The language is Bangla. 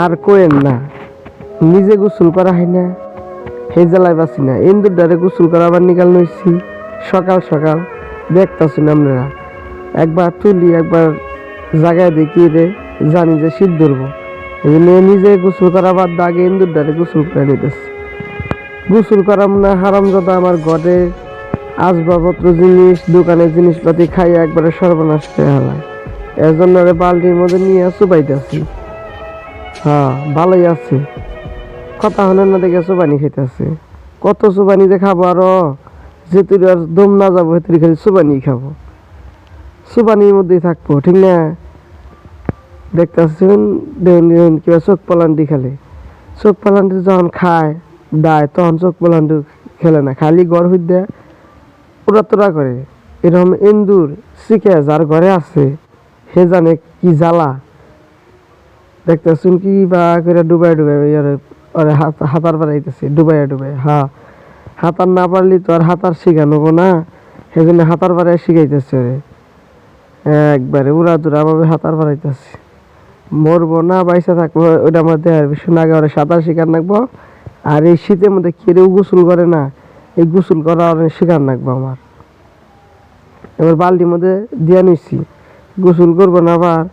আর কোয়েন না, নিজে গোসল করা হয় না, হে জ্বালায় বাঁচি না। ইন্দুর দ্বারে গোসল করা আবার নিকাল নইছি সকাল সকাল, দেখতেছি আপনারা। একবার তুলি, একবার জায়গায় দেখি রে, জানি যে শীত ধরবো, এই জন্য নিজে গোসল করা বাদ আগে ইন্দুর দ্বারে গোসল করে নিতেছে। গোসল করাম না হারাম দাদা, আমার ঘরে আসবাবপত্র জিনিস, দোকানের জিনিসপাতি খাইয়া একবারে সর্বনাশ করে হালায়। এর জন্য বালতির মধ্যে নিয়ে চুবাইতেছি। হ্যাঁ, ভালোই আছে, কথা হলে না দেখে চুবানি খাইতেছে। কত চুবানি যে খাবো, আরো যেতুর আর দম না যাবো সেতুরি খালি চুবানি খাবো, চুবানির মধ্যেই থাকবো, ঠিক না? দেখতেছেন দেখুন কিবা চোখ পলান্টি খেলে। চোখ পলান্টি যখন খায় দায়, তখন চোখ পলান্টি খেলে না, খালি গড় হইতে দেয়, উড়া তোরা করে। এরকম ইন্দুর শিখে যার ঘরে আছে সে জানে কি জ্বালা। দেখতেছুন কি বা করে ডুবাই ডুবাই ওরে হাতার বাড়াইতেছে, ডুবাইয়া ডুবাই। হ্যাঁ, হাতার না পারলি তো আর হাতার শিখানো না, সেজন্য হাতার বাড়াই শিখাইতেছে ওরে। একবারে উড়া দুরা ভাবে হাতার বাড়াইতেছে। মরবো না বাইসা থাকবো ওটা আমার দেহের বিষয় না, আগে ওরা সাঁতার শিকার নাকবো। আর এই শীতের মধ্যে কেউ গোসল করে না, এই গোসল করা অনেক শিকার নাকবো আমার। এবার বালতির মধ্যে দিয়া নিচ্ছি, গোসল করবো না আবার।